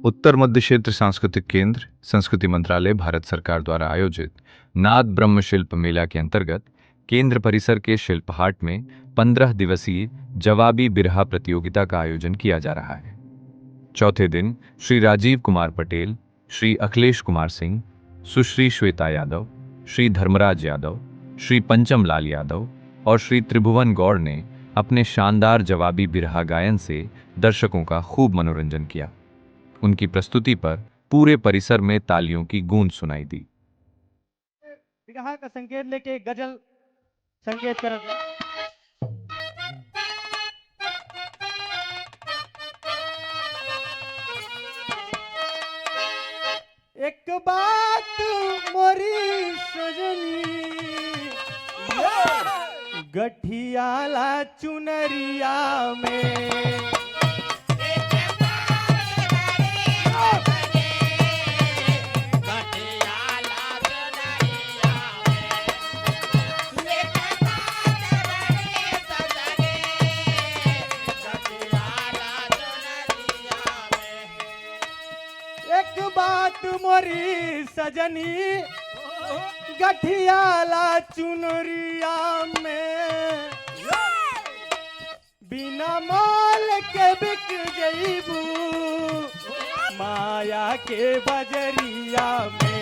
उत्तर मध्य क्षेत्र सांस्कृतिक केंद्र संस्कृति मंत्रालय भारत सरकार द्वारा आयोजित नाद ब्रह्म शिल्प मेला के अंतर्गत केंद्र परिसर के शिल्प हाट में 15 दिवसीय जवाबी बिरहा प्रतियोगिता का आयोजन किया जा रहा है। चौथे दिन श्री राजीव कुमार पटेल, श्री अखिलेश कुमार सिंह, सुश्री श्वेता यादव, श्री धर्मराज यादव, श्री पंचम लाल यादव और श्री त्रिभुवन गौड़ ने अपने शानदार जवाबी बिरहा गायन से दर्शकों का खूब मनोरंजन किया। उनकी प्रस्तुति पर पूरे परिसर में तालियों की गूंज सुनाई दी। बिरहा का संकेत लेके गजल संकेत कर एक बात मोरी सजनी गठियाला चुनरिया में मोरी सजनी गठियाला चुनरिया में बिना मोल के बिक जईबू माया के बजरिया में।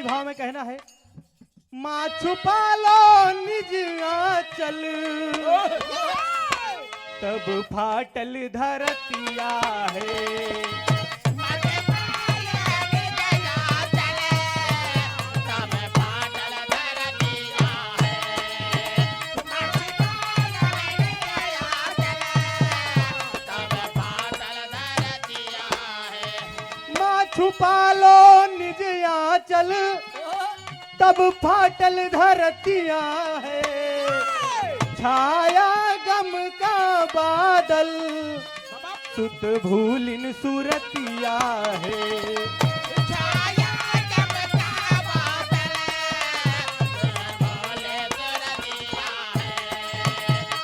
भाव में कहना है माँ छुपा लो निज आंचल तब फाटल धरतिया है। माँ छुपा लो निज आंचल तब फाटल धरतिया है। छाया गम का बादल सुत भूलिन सूरतिया है। छाया गम का बादल सुत भूलिन सूरतिया है।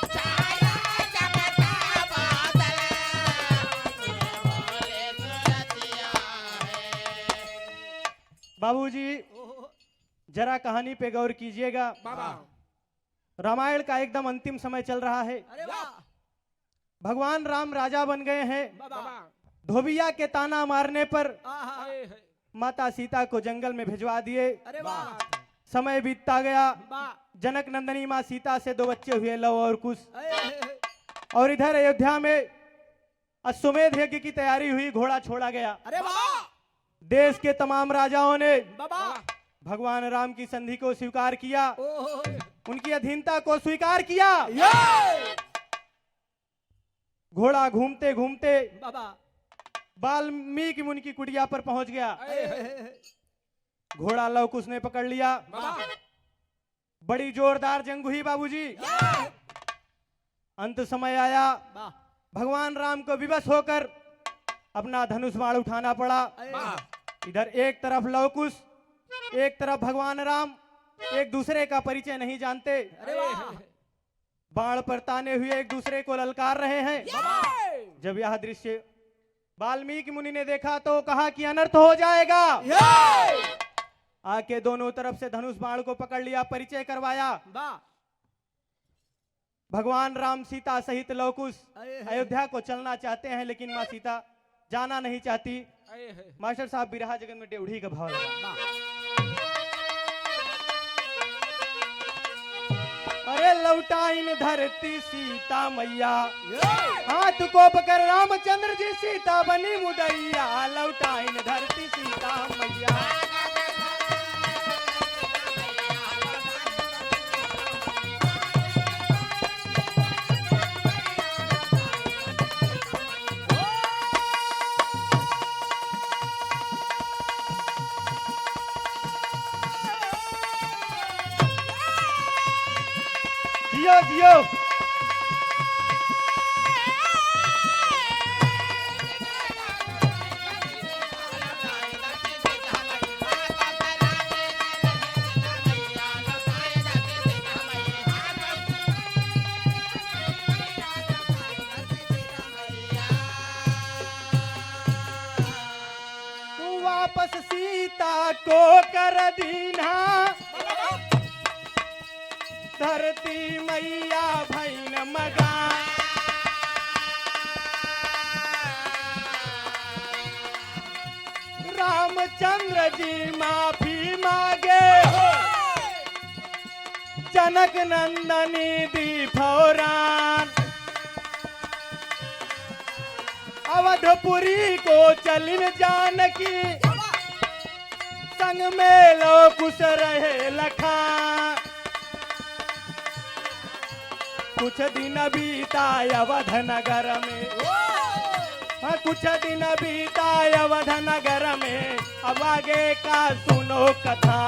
छाया गम का बादल सुत भूलिन सूरतिया है। बाबूजी जरा कहानी पे गौर कीजिएगा। रामायण का एकदम अंतिम समय चल रहा है। भगवान राम राजा बन गए हैं। धोबिया के ताना मारने पर माता सीता को जंगल में भिजवा दिए। समय बीतता गया। जनक नंदनी माँ सीता से 2 बच्चे हुए, लव और कुश। और इधर अयोध्या में अश्वमेध यज्ञ की तैयारी हुई, घोड़ा छोड़ा गया। देश के तमाम राजाओं ने भगवान राम की संधि को स्वीकार किया, उनकी अधीनता को स्वीकार किया। घोड़ा घूमते घूमते वाल्मीकि मुनि की कुटिया पर पहुंच गया। घोड़ा लव कुश ने पकड़ लिया। बड़ी जोरदार जंग हुई बाबूजी। अंत समय आया, भगवान राम को विवश होकर अपना धनुष बाण उठाना पड़ा। इधर एक तरफ लव कुश, एक तरफ भगवान राम, एक दूसरे का परिचय नहीं जानते। बाण पर ताने हुए एक दूसरे को ललकार रहे हैं। जब यह दृश्य वाल्मीकि मुनि ने देखा तो कहा कि अनर्थ हो जाएगा। आके दोनों तरफ से धनुष बाण को पकड़ लिया, परिचय करवाया। भगवान राम सीता सहित लव कुश अयोध्या को चलना चाहते हैं, लेकिन माँ सीता जाना नहीं चाहती। मास्टर साहब बिरहा जगत में ड्योढ़ी का भाव लगा। अरे लौटाइन धरती सीता मैया, हाथ को पकड़ रामचंद्र जी सीता बनी मुदैया। लौटाइन धरती सीता मैया। जियो जियो। वापस सीता को कर दीना, धरती मैया भैन मगा। रामचंद्र जी माफी मांगे, जनक नंदनी दी फौरान। अवधपुरी को चलिन जानकी, संग में लो कुश रहे लखा। कुछ दिन बीता अवध नगर में, कुछ दिन बीता अवध नगर में, अब आगे का सुनो कथा।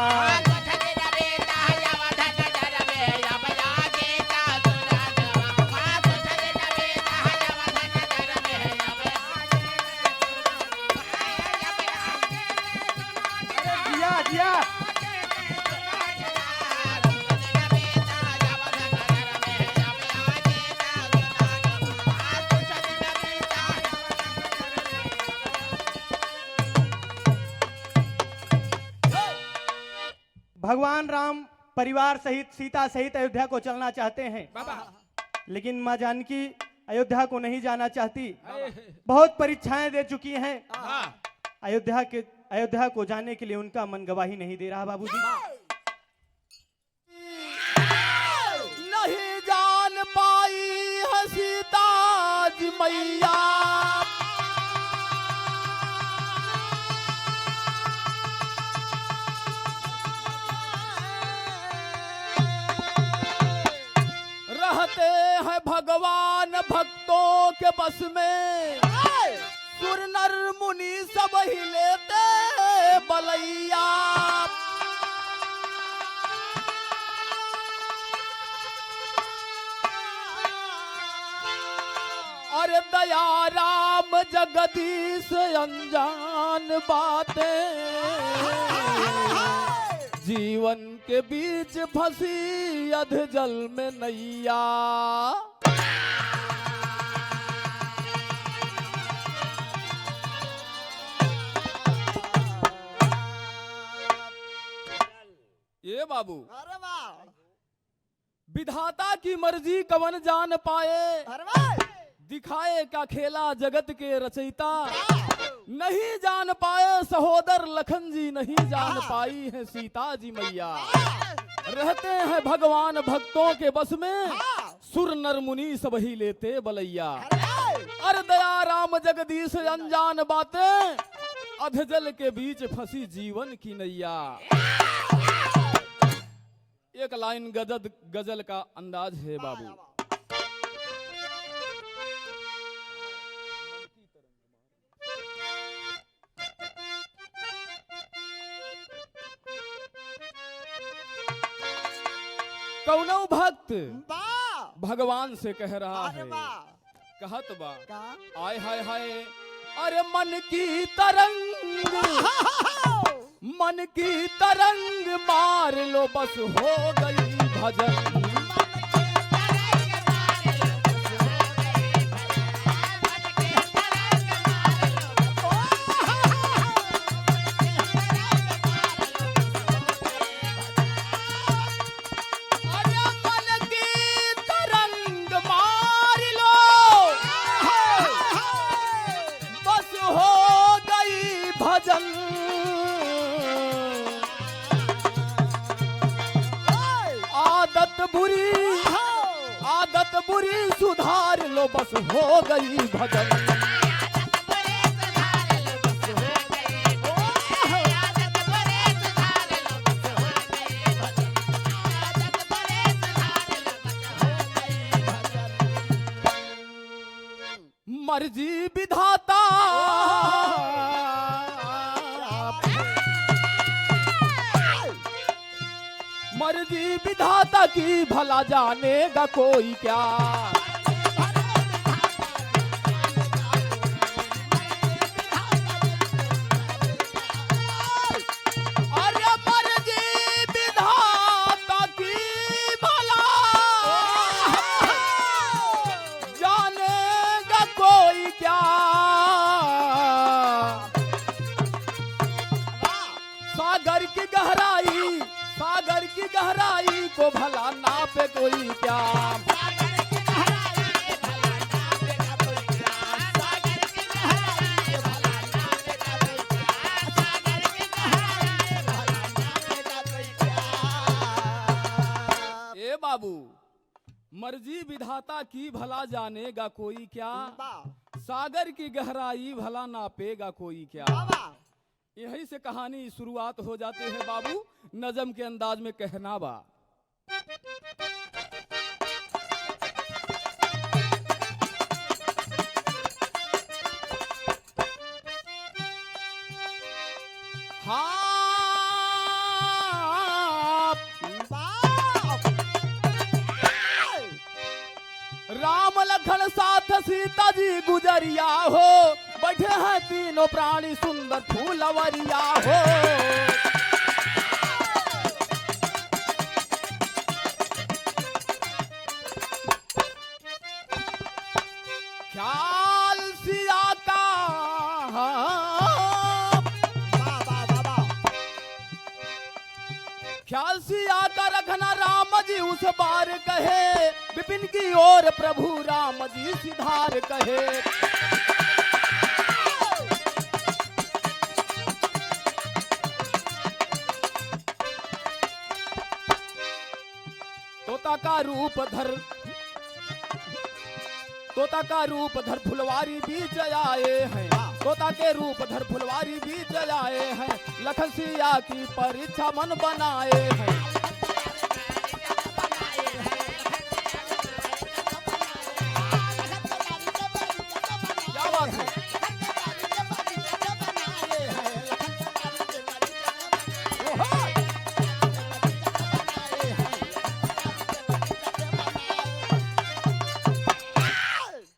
भगवान राम परिवार सहित सीता सहित अयोध्या को चलना चाहते हैं, लेकिन मां जानकी अयोध्या को नहीं जाना चाहती। बहुत परीक्षाएं दे चुकी हैं, अयोध्या को जाने के लिए उनका मन गवाही नहीं दे रहा। बाबूजी नहीं जान पाई है सीता जी मैया, रहते हैं भगवान भक्तों के बस में, सुर नर मुनि सब ही लेते बलैया। अरे दया राम जगदीश अनजान बातें, जीवन के बीच फंसी अध जल में नैया। ये बाबू, अरे वाह, विधाता की मर्जी कवन जान पाए, अरे वाह, दिखाए का खेला जगत के रचयिता। नहीं जान पाए सहोदर लखन जी, नहीं जान पाई है सीता जी मैया। रहते हैं भगवान भक्तों के बस में, सुर नर मुनि सब ही लेते बलैया। अरे दया राम जगदीश अनजान बातें, अधजल के बीच फंसी जीवन की नैया। एक लाइन गजल का अंदाज है बाबू। कौनो भक्त भगवान से कह रहा है, कहत बा आय हाय हाय, अरे मन की तरंग मार लो बस हो गई भजन। आदत बुरी सुधार लो बस हो गई भजन। मर्जी विधाता मर्जी विधाता की भला जानेगा कोई क्या। अरे मर्जी विधाता की भला जानेगा कोई क्या। सागर की गहराई को भला नापे कोई क्या। ए बाबू, मर्जी विधाता की भला जानेगा कोई क्या। सागर की गहराई भला नापेगा कोई क्या। यहीं से कहानी शुरुआत हो जाते हैं बाबू, नजम के अंदाज में कहना बा। हाँ राम लखन साथ सीता जी गुजरिया हो, बैठे हैं तीनों प्राणी सुंदर फूलवरिया हो। ख्याल सिया का ख्याल सिया का रखना राम जी उस बार कहे, विपिन की ओर प्रभु राम जी सिधार कहे। तोता का रूप धर फुलवारी बीच आए हैं, तोता के रूप धर फुलवारी बीच आए हैं, लखन सिया की परीक्षा मन बनाए हैं। क्या बात है।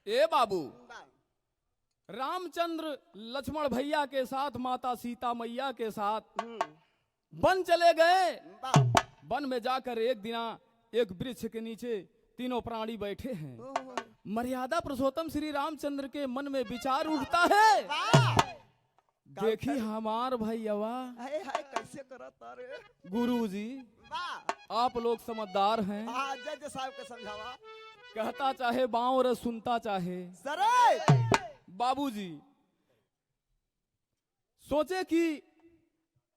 ए बाबू, रामचंद्र लक्ष्मण भैया के साथ माता सीता मैया के साथ वन चले गए। वन में जाकर एक दिना एक वृक्ष के नीचे तीनों प्राणी बैठे हैं। मर्यादा पुरुषोत्तम श्री रामचंद्र के मन में विचार उठता है, देखी हमार भैया कैसे करता रे गुरुजी, आप लोग समझदार हैं। जज साहब के समझावा। कहता चाहे बाँव और सुनता चाहे। सरे बाबूजी सोचे कि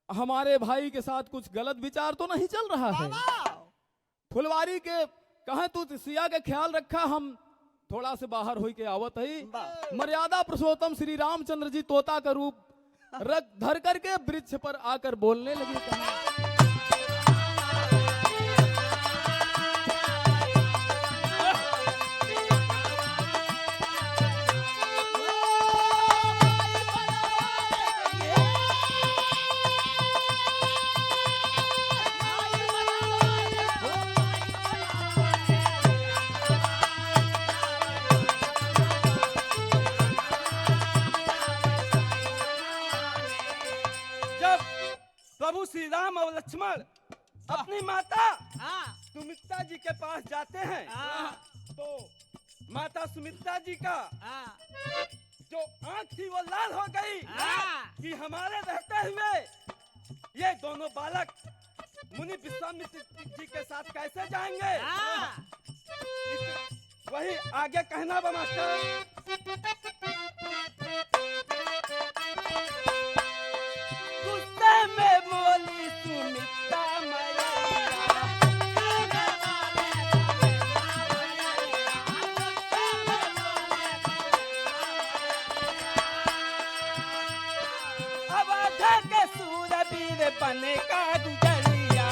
हमारे भाई के साथ कुछ गलत विचार तो नहीं चल रहा है। फुलवारी के कहे तू सिया के ख्याल रखा, हम थोड़ा से बाहर होई के आवत है। मर्यादा पुरुषोत्तम श्री रामचंद्र जी तोता का रूप रख धर करके वृक्ष पर आकर बोलने लगे। कहा प्रभु श्री राम और लक्ष्मण अपनी माता सुमित्रा जी के पास जाते हैं, तो माता सुमित्रा जी का जो आंख थी वो लाल हो गई कि हमारे रहते हुए ये दोनों बालक मुनि विश्वामित्र जी के साथ कैसे जाएंगे। वही आगे कहना बा मास्टर। गुस्से में बोली सुमित्रा मैया, अवध के सूरवीर बने का गुजरिया,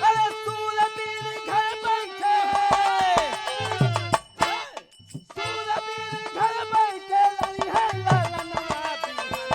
अरे सूरवीर घर बैठे लड़ी है ललनवा बिहनवा।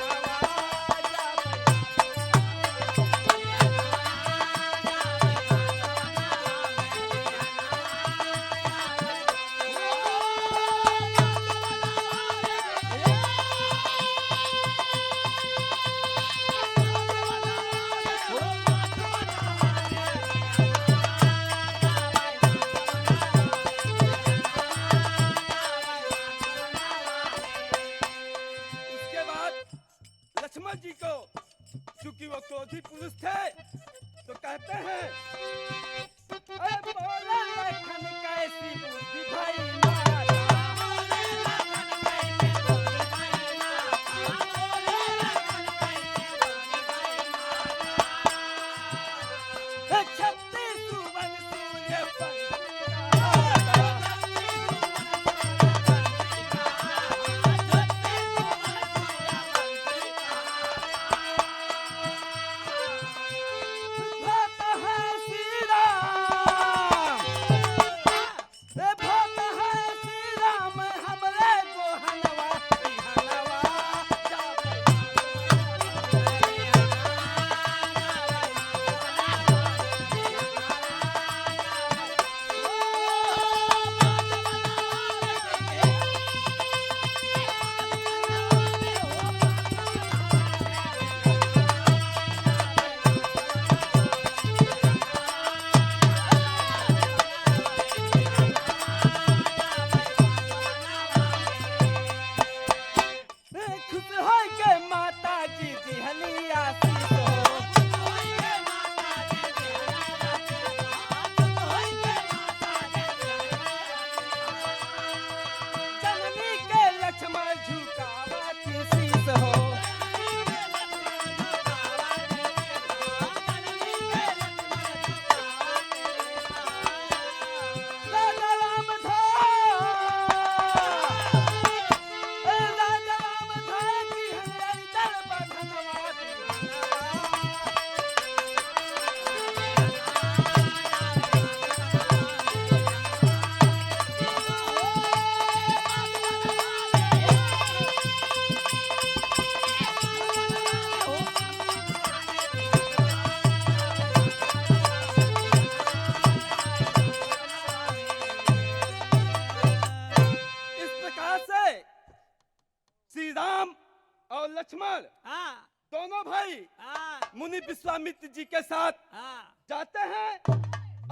लक्ष्मण हाँ दोनों भाई हाँ मुनि विश्वामित्र जी के साथ हाँ जाते हैं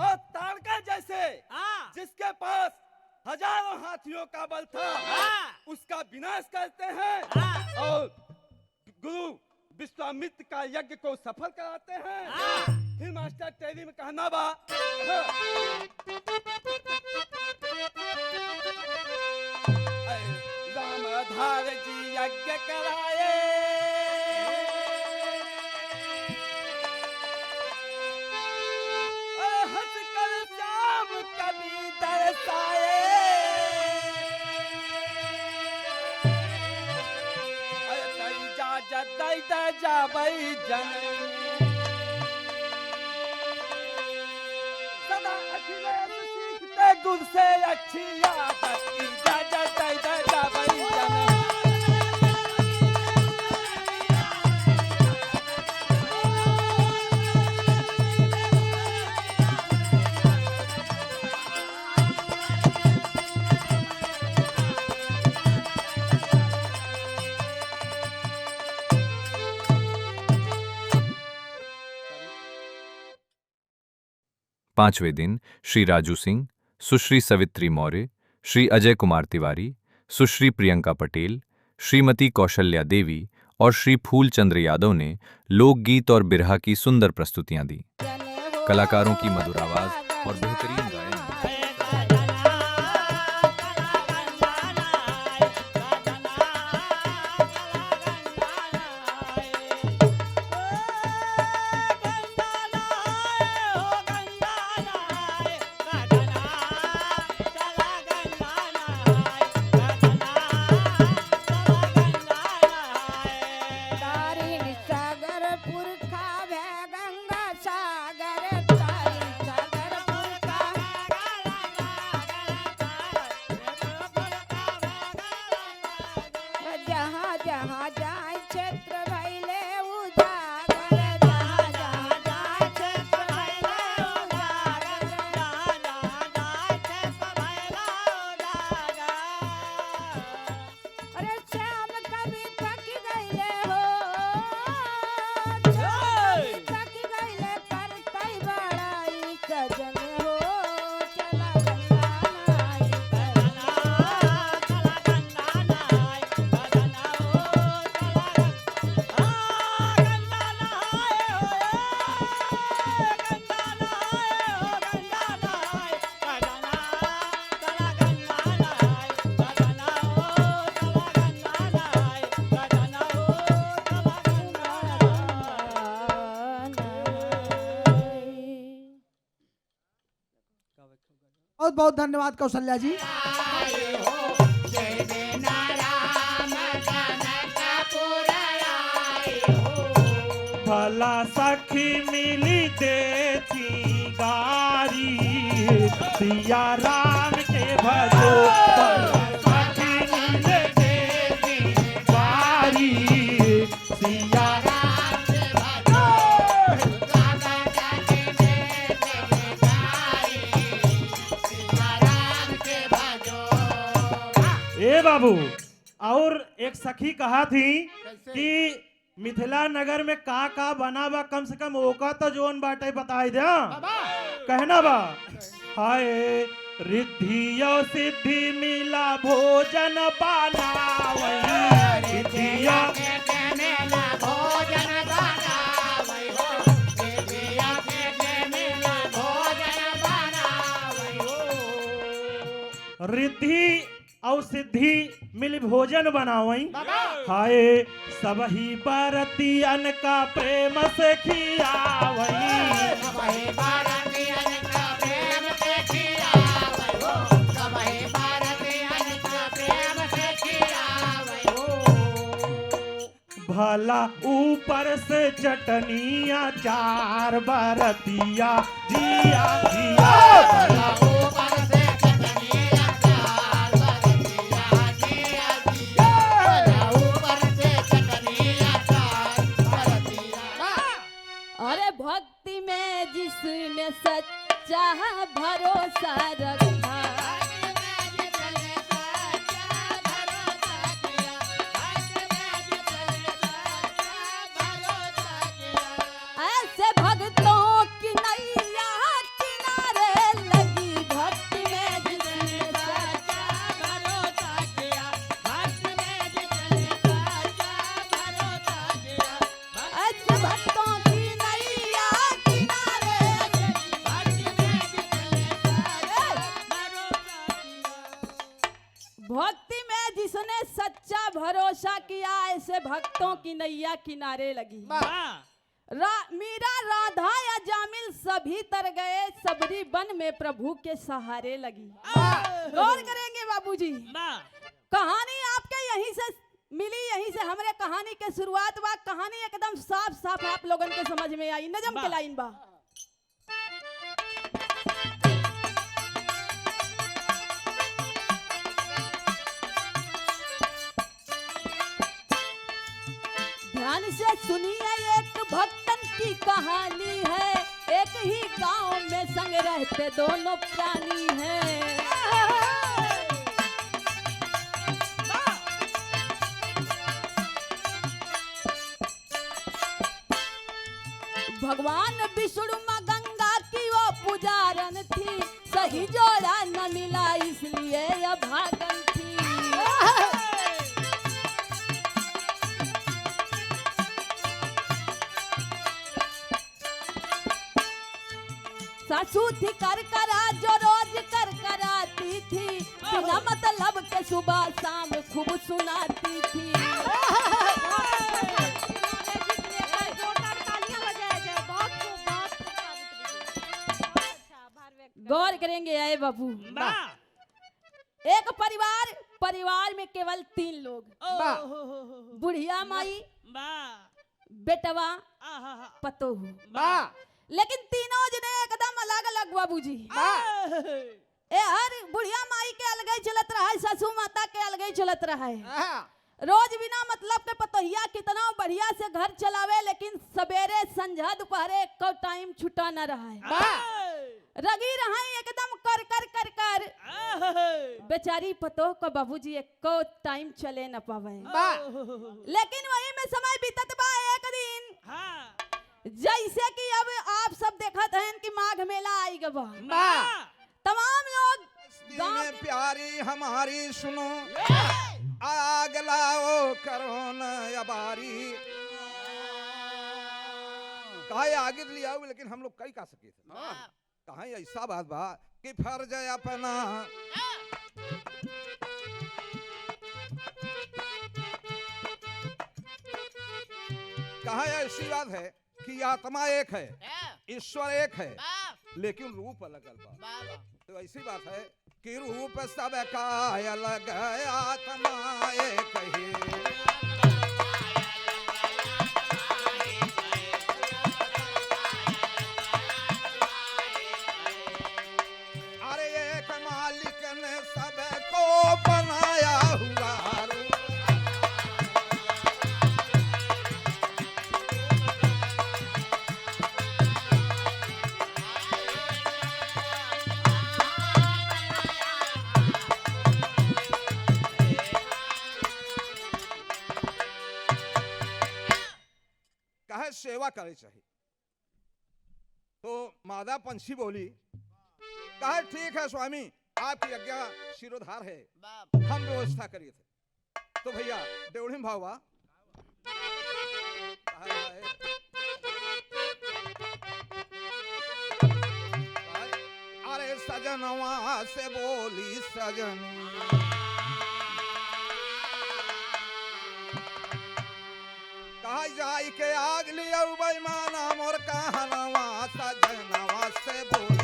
और ताड़का जैसे हाँ जिसके पास हजारों हाथियों का बल था हाँ। उसका विनाश करते हैं हाँ। और गुरु विश्वामित्र का यज्ञ को सफल कराते हैं। हाँ। फिर मास्टर टेरी में कहना बा रामधार जी यज्ञ कराए हंस कर श्याम कभी दर्शाए जाबई जननी सदा अखिलेश सीखते गुर से अच्छी आदत इजाजत जाबई जननी पांचवें दिन श्री राजू सिंह, सुश्री सवित्री मौर्य, श्री अजय कुमार तिवारी, सुश्री प्रियंका पटेल, श्रीमती कौशल्या देवी और श्री फूलचंद्र यादव ने लोकगीत और बिरहा की सुंदर प्रस्तुतियां दी। कलाकारों की मधुर आवाज और बेहतरीन गायन बहुत बहुत धन्यवाद कौशल्या जी। भला सखी मिली देती गारी सिया राम के भजो भला सखी मिली देती गारी सिया राम के भजो ए बाबू और एक सखी कहा थी कि मिथिला नगर में का बना बा कम से कम ओका तो जोन बाटे बताई दे कहना बा हाय रिद्धियो सिद्धि मिला भोजन बनावई रिद्धियो रिद्धि और सिद्धि मिल भोजन बनावई हाय सबही बरतियन का प्रेम से खियावई भला ऊपर से चटनिया चार बरतिया जिया जिया भला ऊपर से चटनिया चार बरतिया जिया जिया भला ऊपर से चटनिया चार बरतिया। अरे भक्ति में जिसने सच्चा भरोसा रखा भरोसा किया ऐसे भक्तों की नैया किनारे लगी। मीरा राधा या जामिल सभी तर गए, सबरी वन में प्रभु के सहारे लगी। गौर करेंगे बाबूजी, कहानी आपके यहीं से मिली, यहीं से हमरे कहानी के शुरुआत बा। कहानी एकदम साफ साफ आप लोगन के समझ में आई। नजम के लाइन बा। ध्यान से सुनिए, एक भक्तन की कहानी है। एक ही गांव में संग रहते दोनों प्राणी हैं। भगवान विष्णु मां गंगा की वो पुजारन थी, सही जोड़ा न मिला इसलिए अभागन थी। सासू थी कर करा जो रोज कर कराती थी, बिना मतलब के सुबह शाम खूब सुनाती थी। गौर करेंगे आए बाबू, एक परिवार में केवल 3 लोग, बुढ़िया माई, बेटवा, पतोहू। लेकिन तीनों जने एकदम अलग अलग बाबूजी। ए हर बुढ़िया माई के अलग ही चलत रहा है, ससु माता के अलग ही चलत रहा है। रोज बिना मतलब के पतोहिया कितना बढ़िया से घर चलावे, लेकिन सवेरे संझा दोपहरे को टाइम छुटा न रहा है। रगी रहा एकदम कर कर कर कर बेचारी पतोह को बाबूजी एको टाइम चले न पावे। लेकिन वही में समय बीतत बा। एक दिन जैसे कि अब आप सब देखत हैं कि माघ मेला आई गवा, तमाम लोग में प्यारी हमारी सुनो, आग लाओ करो न अबारी। कहा आगे लिया, लेकिन हम लोग कई का सके थे। कहा ऐसा बात बा कि फर्ज अपना कहा ऐसी बात है कि आत्मा एक है, ईश्वर एक है, लेकिन रूप अलग अलग बा। तो ऐसी बात है कि रूप सबका अलग है, आत्मा एक ही। अरे एक मालिक ने सबको बनाया हुआ, सेवा करे चाहिए। तो मादा पंछी बोली, कहा ठीक है स्वामी, आपकी आज्ञा शिरोधार है, हम व्यवस्था करिए थे। तो भैया देवढ़ी भावा, अरे सजनवा से बोली सजनी, जाई के आग लिया बेईमाना मोर कहनवा, सजनवा से बोली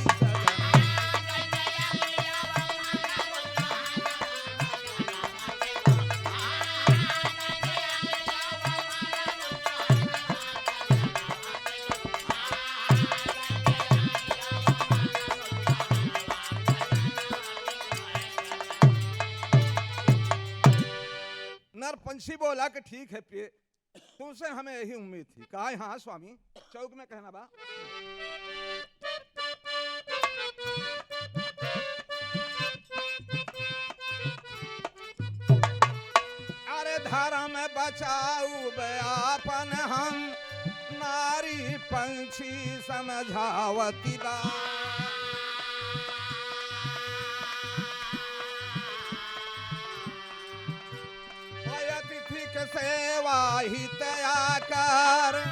नर पंछी बोला कि ठीक है प्रिय, तुमसे हमें यही उम्मीद थी। कहा हाँ स्वामी, चौक में कहना बा। अरे धर्म बचाऊ व्यापन हम, नारी पंछी समझावती बा। अतिथि के सेवा ही तया कर,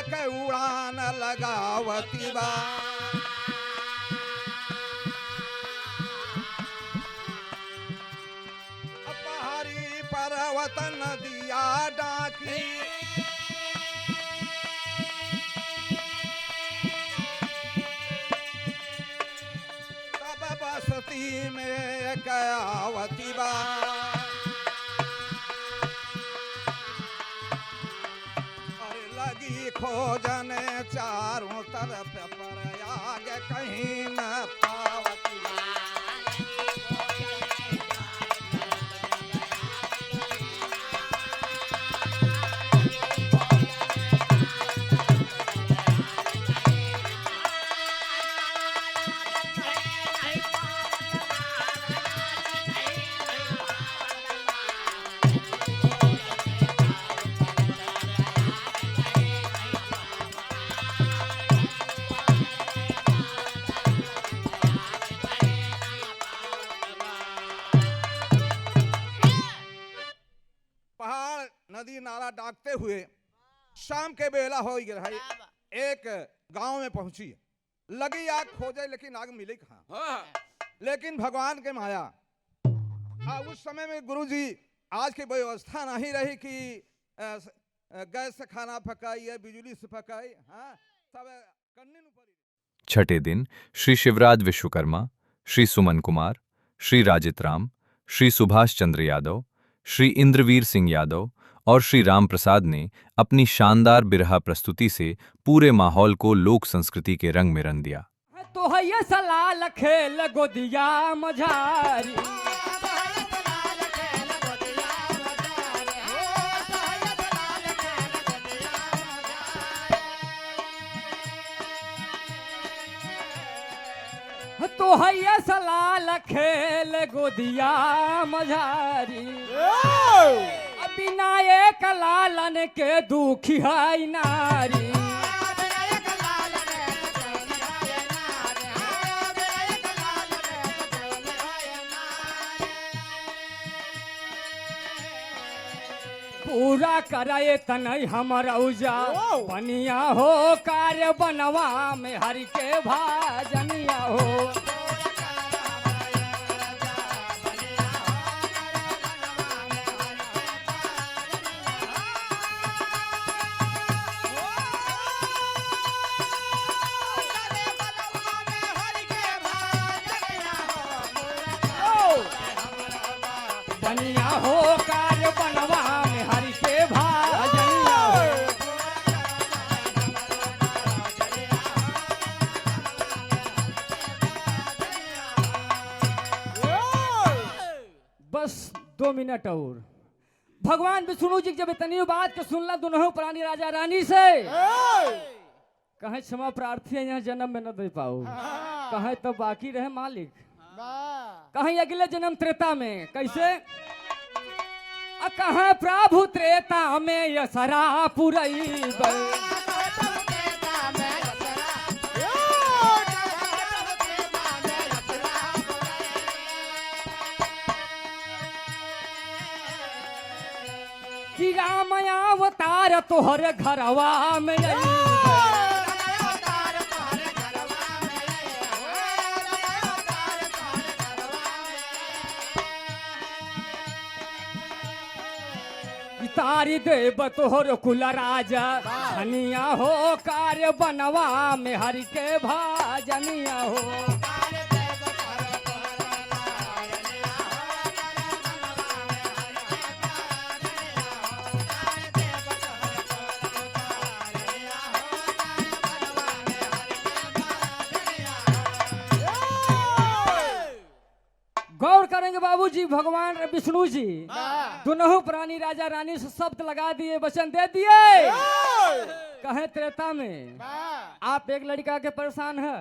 के उड़ान लगावती बा। बहावत नदिया डाकी। तब बसती में कयावती बा, अरे लगी खोजने चारों तरफ पर आगे कहीं न पावती बा। नदी नाला डाकते हुए शाम के बेला हो गया, एक गांव में पहुंची। लगी आग खोजे लेकिन आग मिली कहाँ। लेकिन भगवान के माया, उस समय में गुरुजी आज की व्यवस्था नहीं रही कि गैस से खाना पकाई है, बिजली से पकाई, हाँ सब करने न पड़ी। छठे दिन श्री शिवराज विश्वकर्मा, श्री सुमन कुमार, श्री राजित राम, श्री सुभाष चंद्र यादव, श्री इंद्रवीर सिंह यादव और श्री राम प्रसाद ने अपनी शानदार बिरहा प्रस्तुति से पूरे माहौल को लोक संस्कृति के रंग में रंग दिया। तो है ये सलाल खेल गोदिया मझारी, तो है ये सलाल खेल गोदिया मझारी, बिना एक लालन के दुखी है नारी। पूरा करे तनई हमर औजा बनिया हो, कार्य बनवा में हरि के भाजनिया हो। बनिया हो कार्य बनवा में हरि के भाजनिया हो। बस 2 मिनट और। भगवान विष्णु जी जब इतनी बात के सुनला दोनों प्राणी राजा रानी से कहे क्षमा प्रार्थी यहाँ जन्म में न दे पाओ, कहे तो बाकी रहे मालिक, कहीं अगले जन्म त्रेता में। कैसे कहे प्रभु त्रेता में यसरा पुरई, कि राम अवतार तोहर घरवा में तारी देव तोहर कुल राजा धनिया हो, कार्य बनवा में हरि के भाजनिया हो। गौर करेंगे बाबूजी, भगवान विष्णु जी दोनों प्राणी राजा रानी से शब्द लगा दिए, वचन दे दिए। कहे त्रेता में आप एक लड़का के परेशान है,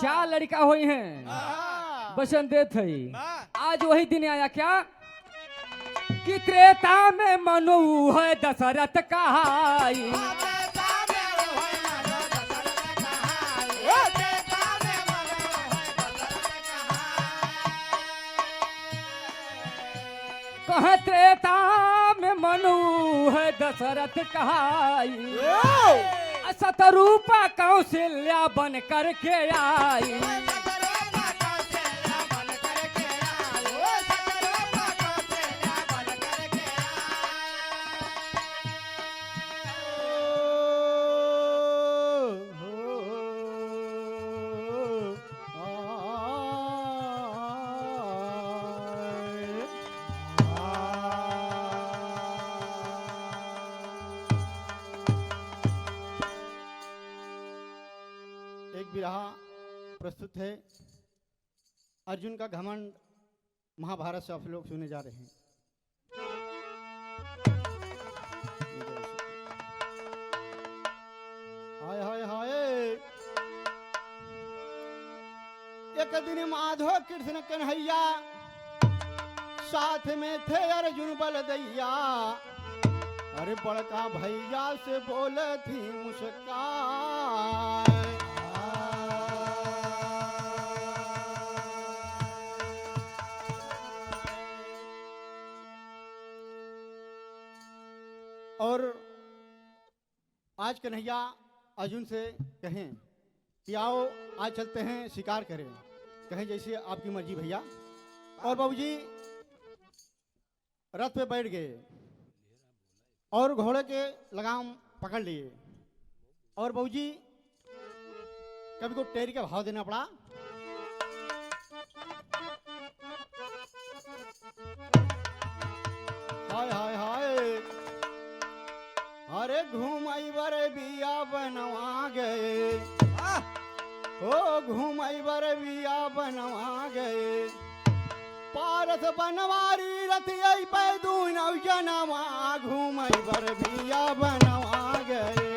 4 लड़का हुई हैं, वचन दे थे। आज वही दिन आया क्या कि त्रेता में मनु है दशरथ कहाई, कहे त्रेता में मनु है दशरथ कहाई, शतरूपा कौशल्या बन करके आई। एक बिरहा प्रस्तुत है। अर्जुन का घमंड महाभारत से आप लोग सुने जा रहे हैं। हाय हाय हाय। एक दिन माधव कृष्ण कन्हैया साथ में थे अर्जुन बलदैया। अरे बड़का भैया से बोले थी मुस्कान। और आज कन्हैया अर्जुन से कहें कि आओ आज चलते हैं शिकार करें। कहें जैसे आपकी मर्जी भैया। और बाबूजी रथ पे बैठ गए और घोड़े के लगाम पकड़ लिए। और बाबूजी कभी को टेरी का भाव देना पड़ा। हाय हाय हाय। अरे घूमई बर बिया बनवा गए। ओ घूमई बर बिया बनवा गए। पारस बनवारी रथियई पैदू नव जनवा। घूमई बर बिया बनवा गए।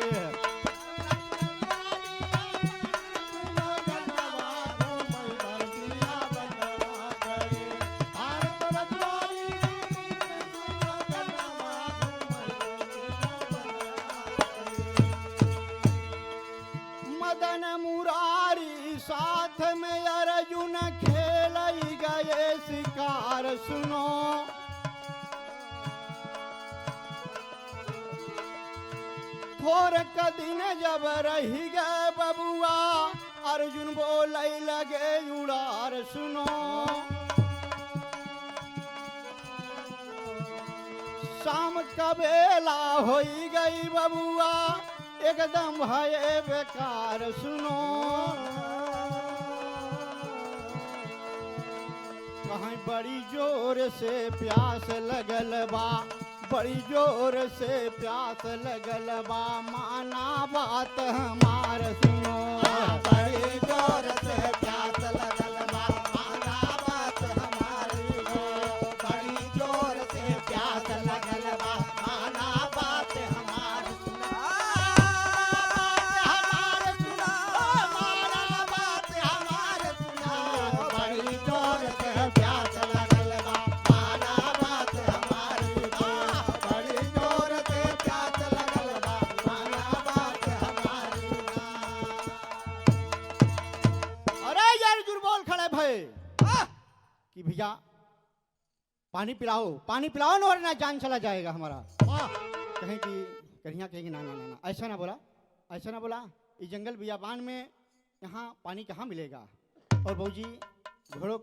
मदन मुरारी साथ में अर्जुन खेल गए शिकार। सुनो थोर का दिन जब रही गए बबुआ। अर्जुन बोले लगे उड़ार। सुनो शाम का बेला हो गई बबुआ। एकदम भये बेकार। सुनो कहीं बड़ी जोर से प्यास लगल बा। बड़ी जोर से प्यास लगल बा। माना बात हमार। सुनो बड़ी जोर से प्यास लगल बा। माना बात हमारी। बड़ी जोर से प्यास लगल बा। माना बात हमारी। कि भैया पानी पिलाओ पानी पिलाओ ना वरना जान चला जाएगा हमारा। कहें कि कन्हैया कहेंगे ना ना ना ना ऐसा ना बोला। ऐसा ना बोला। इस जंगल बियाबान में यहाँ पानी कहाँ मिलेगा। और बहूजी घोड़ों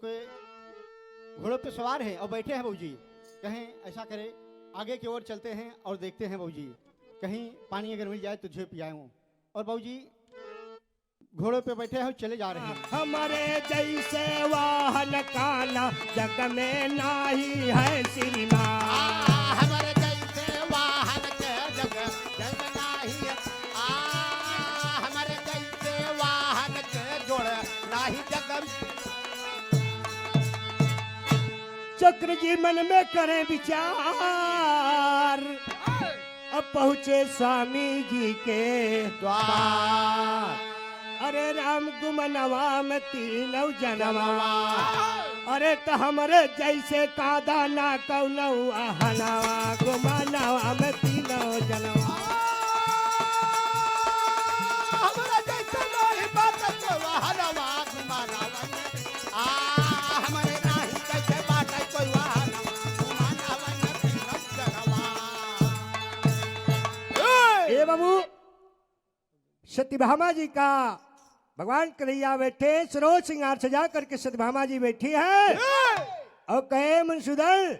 पे सवार हैं और बैठे हैं बहूजी। कहें ऐसा करे आगे की ओर चलते हैं और देखते हैं बहूजी कहीं पानी अगर मिल जाए तो तुझे पियाऊं। और बहूजी घोड़ों पे बैठे हैं चले जा रहे हैं। हमारे जैसे वाहन काला जग में नाही है श्रीमान। हमारे जैसे वाहन के जग नाही है। हमारे जैसे वाहन के जोड़ नाही जग। चक्र जी मन में करें विचार। अब पहुँचे स्वामी जी के द्वार। अरे राम गुमनवा में तीनों जनवा। अरे तो हमारे जैसे कादा ना कौनवा हनवा। गुमनवा में तीनों जनवा। हमारे जैसे नहीं बात हनवा गुमनवा। हमारे नहीं जैसे बात कोई हनवा गुमनवा में तीनों जनवा। ए बाबू सत्यभामा जी का भगवान कन्हैया बैठे सरोज सिंगार सजा करके सत्यभामा जी बैठी है और कहे मनसूदन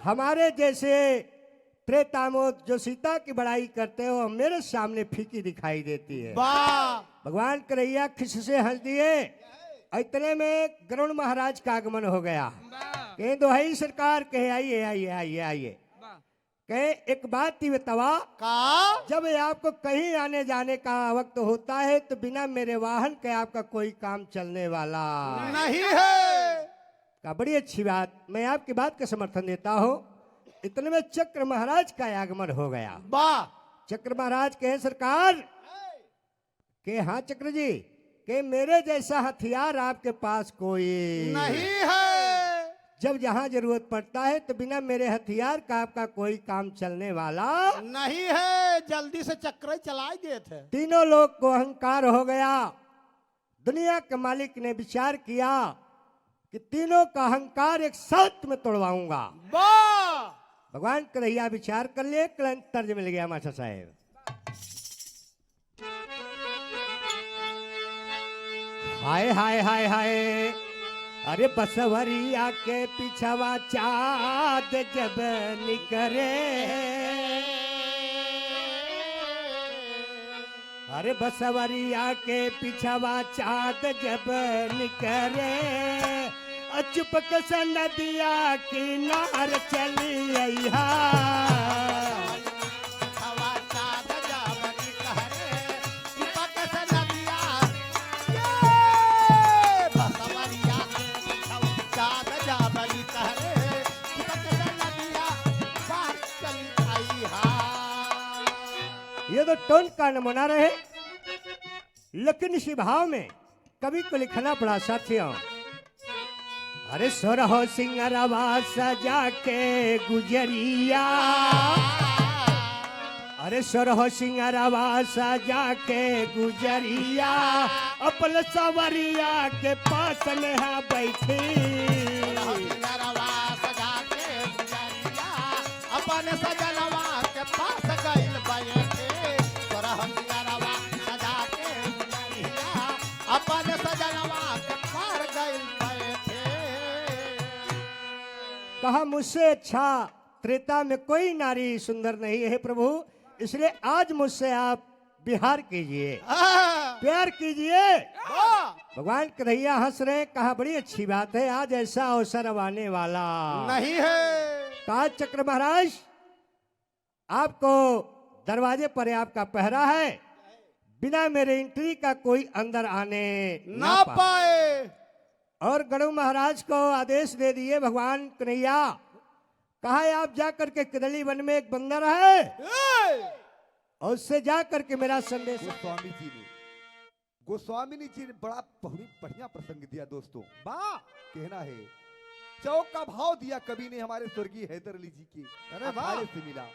हमारे जैसे त्रेतामोद जो सीता की बड़ाई करते हो मेरे सामने फीकी दिखाई देती है। भगवान कन्हैया खिस से हंस दिए। इतने में गरुड़ महाराज का आगमन हो गया। कहे दोहाई सरकार कहे आइए आइए आइए आइए। कहे एक बात ही बतावा का जब आपको कहीं आने जाने का वक्त होता है तो बिना मेरे वाहन के आपका कोई काम चलने वाला नहीं है। का बड़ी अच्छी बात, मैं आपकी बात का समर्थन देता हूँ। इतने में चक्र महाराज का आगमन हो गया। वाह, चक्र महाराज कहे सरकार के हाँ चक्र जी के मेरे जैसा हथियार आपके पास कोई नहीं है। जब जहाँ जरूरत पड़ता है तो बिना मेरे हथियार का आपका कोई काम चलने वाला नहीं है, जल्दी से चक्र चला दिए थे। तीनों लोग को अहंकार हो गया। दुनिया के मालिक ने विचार किया कि तीनों का अहंकार एक साथ में तोड़वाऊंगा। वाह, भगवान कन्हैया विचार कर लिए, क्लंत तर्ज मिल गया मास्टर साहेब। हाय हाय हाय हाय, अरे बसवरिया के पिछवा चाँद जब निकरे, अरे बसवरिया के पिछवा चाँद जब निकरे, चुपक से नदिया किनार चली अइहा। ये तो टोन का नमूना रहे, लेकिन इसी भाव में कवि को लिखना पड़ा साथियों। अरे सोरहो सिंगरवा सजा के गुजरिया, अरे सोरहो सिंगरवा सजा के गुजरिया, अपन सवरिया के पास में हा बैठी। अपन सजनवा के पास गइल बैठे, सोरहो सिंगरवा सजा के गुजरिया, अपन सजनवा के पार गइल बैठे। कहा मुझसे अच्छा त्रेता में कोई नारी सुंदर नहीं है प्रभु, इसलिए आज मुझसे आप बिहार कीजिए, प्यार कीजिए। भगवान कन्हैया हंस रहे, कहा बड़ी अच्छी बात है, आज ऐसा अवसर अब आने वाला नहीं है। कहा चक्र महाराज आपको दरवाजे पर आपका पहरा है, बिना मेरे एंट्री का कोई अंदर आने ना पाए। और गणु महाराज को आदेश दे दिए भगवान कन्हैया, कहा आप जा करके किदली वन में एक बंदर है और उससे जा करके मेरा संदेश। गोस्वामी जी ने बड़ा बढ़िया प्रसंग दिया दोस्तों। वाह, कहना है चौक का भाव दिया कवि ने हमारे स्वर्गीय हैदर अली जी की। अरे वाह, से मिला।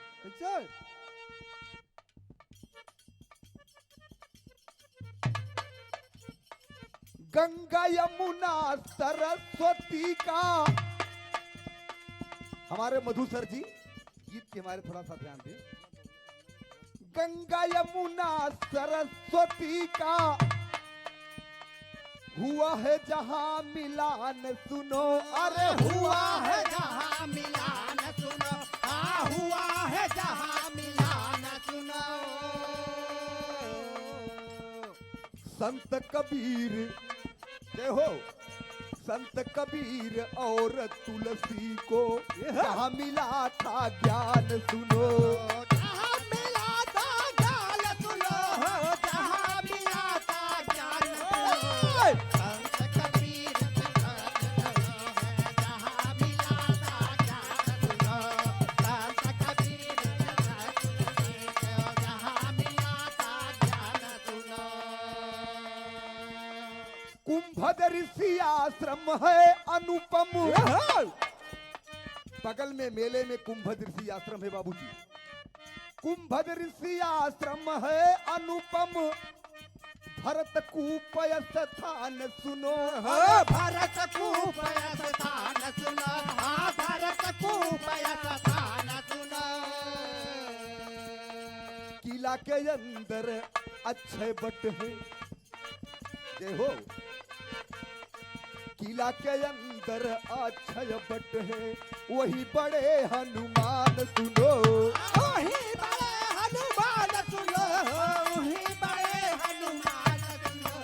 गंगा यमुना सरस्वती का, हमारे मधु सर जी गीत के हमारे थोड़ा सा ध्यान दें। गंगा यमुना सरस्वती का हुआ है जहां मिलान सुनो, अरे हुआ है जहां मिलान सुनो, हाँ हुआ है जहां मिलान सुनो। संत कबीर जय हो, संत कबीर और तुलसी को जहां मिला था ज्ञान सुनो, जहां मिला था ज्ञान सुनो, जहां मिला था ज्ञान सुनो। संत कबीर जहां मिला था ज्ञान सुनो, संत कबीर जहां मिला था ज्ञान सुनो। कुंभद ऋषि आश्रम है अनुपम, बगल में मेले में कुंभद ऋषि आश्रम है बाबूजी। कुंभद ऋषि आश्रम है अनुपम, भरत कूपय स्थान सुनो, भरत कूपय स्थान सुनो, भरत कूपय स्थान सुनो। किला के अंदर अच्छे बट है जय हो, किला के अंदर अक्षय बट है, वही बड़े हनुमान सुनो, वही बड़े हनुमान सुनो, वही बड़े हनुमान सुनो।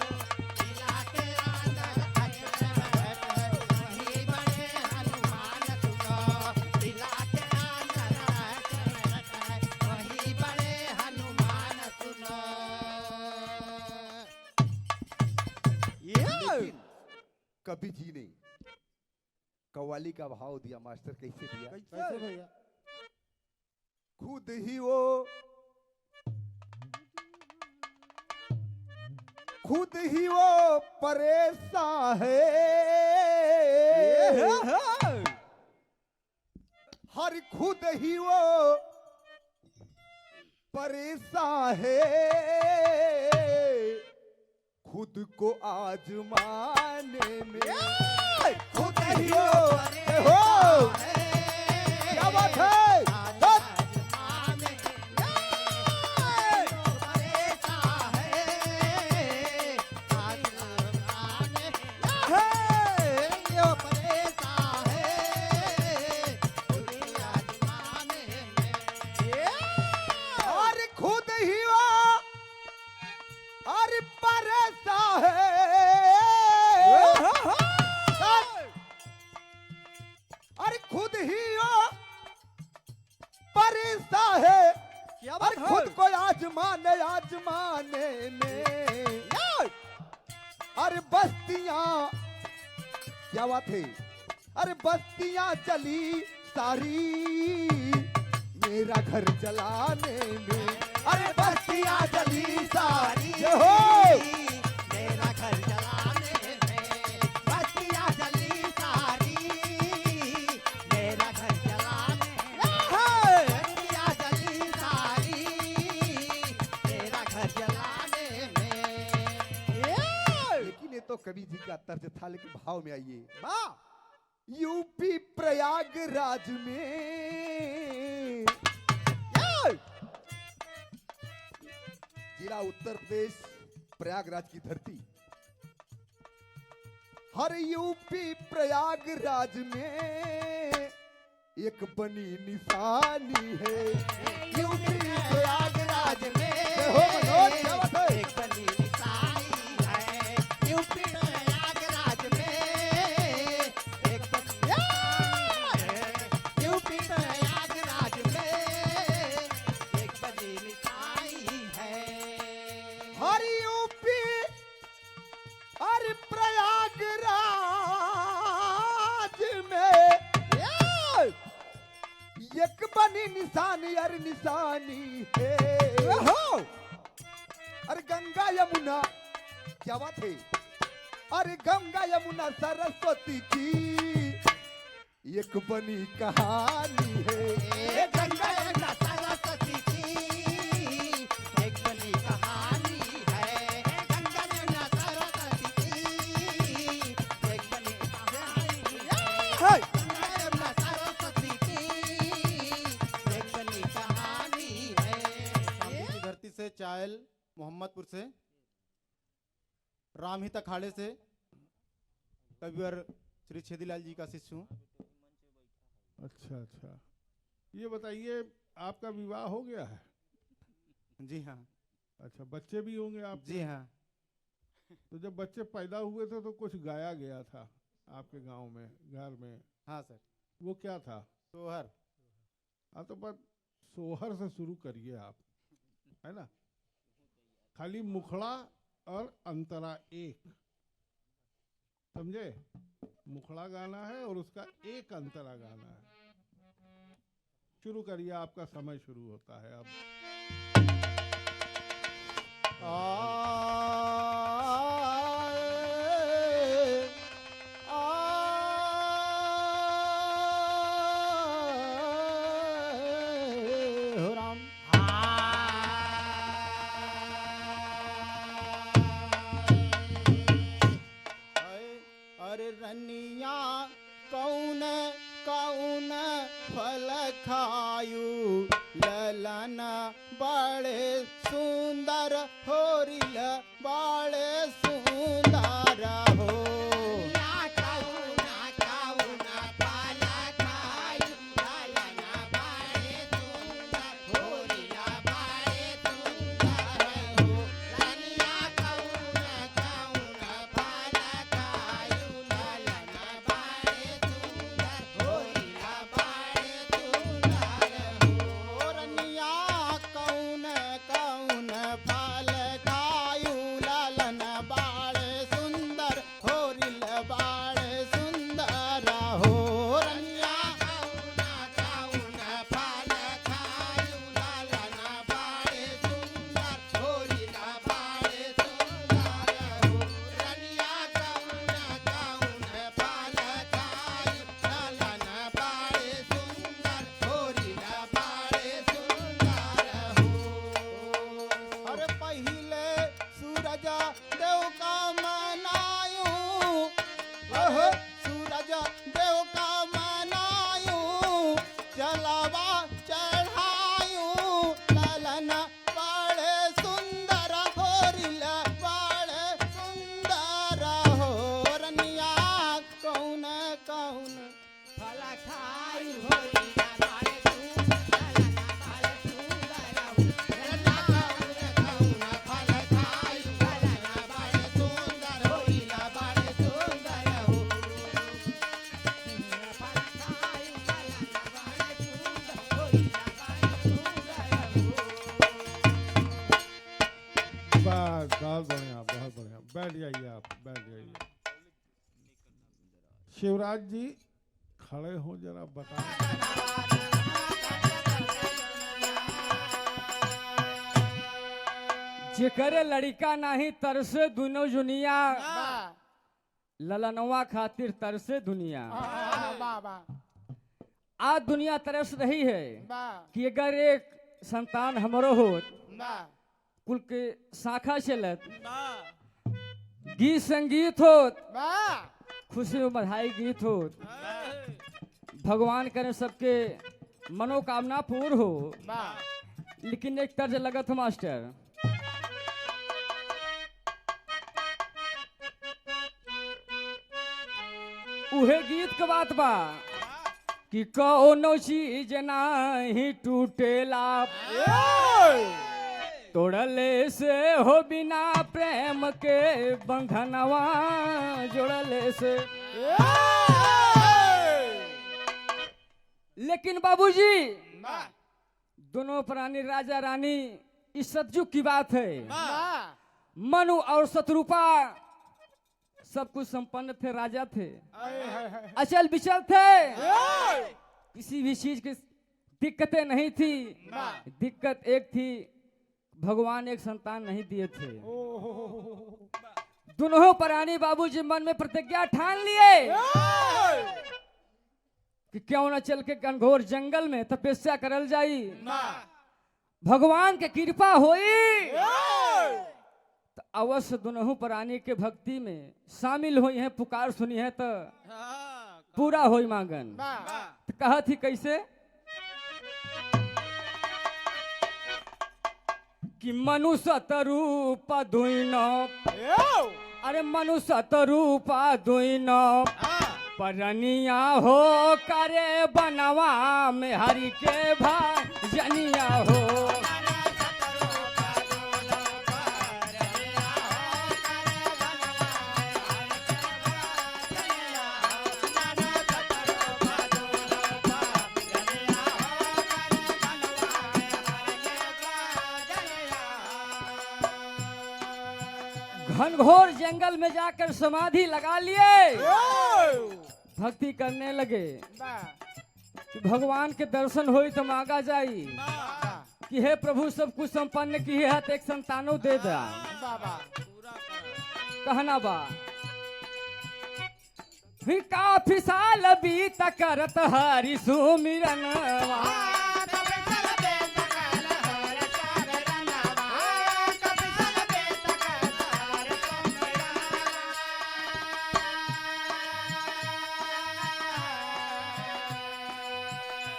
किला के अंदर अक्षय बट है, वही बड़े हनुमान सुनो, किला के अंदर अक्षय लेकिन कभी जी ने कव्वाली का भाव दिया मास्टर, कैसे दिया? कैसे भैया? खुद ही वो परेशान है, हर खुद ही वो परेशान है, खुद को आजमाने में खुद ही वो क्या बात है? खुद को आजमाने में अरे बस्तियां, क्या बात है? अरे बस्तियां चली सारी मेरा घर जलाने में, अरे बस्तियां चली सारी हो मेरा घर जलाने में, बस्तियां चली सारी मेरा घर जलाने में, बस्तियां चली सारी मेरा घर जलाने में। लेकिन ये तो कवि जी का तर्ज था, लेकिन भाव में आइए। यूपी प्रयागराज में, जिला उत्तर प्रदेश प्रयागराज की धरती, हर यूपी प्रयागराज में एक बनी निशानी है, यूपी प्रयागराज में एक बनी निशानी है, यूपी प्रयागराज में एक बनी, यूपी प्रयागराज में एक बनी निशानी है, हर यूपी हर प्रयागराज में एक बनी निशानी, अरे निशानी है हो। अरे गंगा यमुना, क्या बात है? अरे गंगा यमुना सरस्वती की एक बनी कहानी है, गंगा यमुना सरस्वती की एक बनी कहानी है, गंगा यमुना सरस्वती की एक बनी कहानी है, गंगा यमुना सरस्वती की एक बनी कहानी है। शामली की धरती से, चायल मोहम्मदपुर से, रामहित अखाड़े से कविवर श्री छेदीलाल जी का शिष्य हूँ। अच्छा अच्छा, ये बताइए आपका विवाह हो गया है? जी हाँ। अच्छा, बच्चे भी होंगे आप? जी हाँ। तो जब बच्चे पैदा हुए थे तो कुछ गाया गया था आपके गांव में, घर में? हाँ सर। वो क्या था? सोहर। हाँ, तो बस सोहर से शुरू करिए आप, है ना? खाली मुखड़ा और अंतरा एक, समझे? मुखड़ा गाना है और उसका एक अंतरा गाना है। शुरू करिए, आपका समय शुरू होता है अब। हो राम। अरे रनिया कौन कौन फल खायू, ललन बड़े सुंदर होरिल बड़े सुंदर हो। कौन कौन फल खायू, ललन बाड़े आप, बैठ जाइए। शिवराज जी खड़े हो जरा, बताएं। जेकरे लड़का नहीं तरसे दुनो जुनिया, ललनवा खातिर तरसे दुनिया। आज दुनिया तरस रही है कि अगर एक संतान हमरो होत, कुल के शाखा चलत, गीत संगीत होत, खुशी में बधाई गीत होत, भगवान करे सबके मनोकामना पूर्ण हो। लेकिन एक तर्ज लगत हो मास्टर, उहे गीत के बात बा कि कौनो चीज नाही टूटेला, तोड़ले से हो बिना प्रेम के बंधनवा जोड़ले से। लेकिन बाबूजी दोनों प्राणी राजा रानी इस सतयुग की बात है। मनु और शत्रुपा सब कुछ संपन्न थे, राजा थे, अचल बिचल थे, किसी भी चीज की दिक्कतें नहीं थी। दिक्कत एक थी, भगवान एक संतान नहीं दिए थे। दोनों प्राणी बाबूजी मन में प्रतिज्ञा ठान लिए कि क्यों न चल के घनघोर जंगल में तपस्या करल जाई, भगवान के कृपा होई तो अवश्य दोनों प्राणी के भक्ति में शामिल हुई है, पुकार सुनी है तो पूरा होई मांगन। तो कहा थी कैसे कि मनुष्य तरूप दुइन, अरे मनुष्य तरूप दुइन, परनिया हो करे बनवा में हरि के भजनिया हो। घनघोर जंगल में जाकर समाधि लगा लिए, भक्ति करने लगे कि भगवान के दर्शन होई तो मांगा जाई कि हे प्रभु सब कुछ संपन्न की है तो एक संतानो दे दा। कहना बा फिर काफी साल बीत करत हरि सुमिरनवा,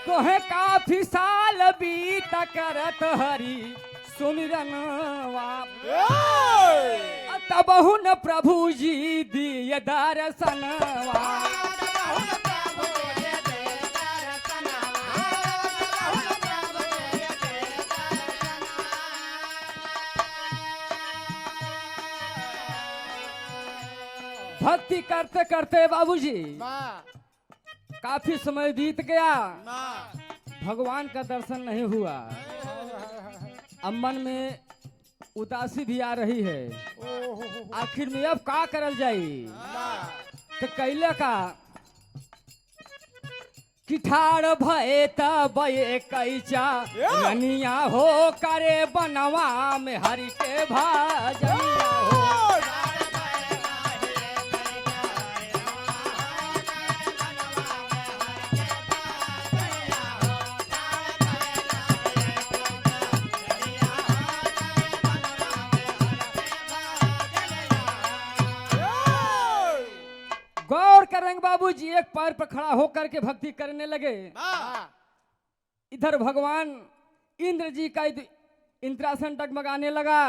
तोहे काफी साल बीत करत हरि सुमिरनवा, तबहु न प्रभु जी दिए दर्शनवा। भक्ति करते करते बाबूजी काफी समय बीत गया, भगवान का दर्शन नहीं हुआ। अब मन में उदासी भी आ रही है, आखिर में अब का करल जाई। तो कैले का कि ठाड़ भये तबे कैचा रनिया हो करे बनवा में हरि के भजनिया हो। गौर करेंगे बाबूजी, एक पैर पर खड़ा होकर के भक्ति करने लगे। इधर भगवान इंद्र जी का इंद्रासन डगमगाने लगा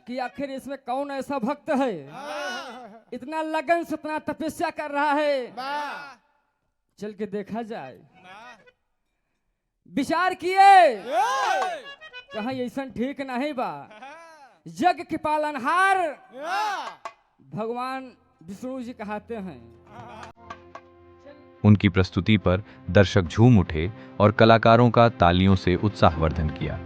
कि आखिर इसमें कौन ऐसा भक्त है, इतना लगन से इतना तपस्या कर रहा है, चल के देखा जाए। विचार किए कहा ऐसा ठीक नहीं बा, जग के पालनहार भगवान विष्णु जी कहते हैं। उनकी प्रस्तुति पर दर्शक झूम उठे और कलाकारों का तालियों से उत्साहवर्धन किया।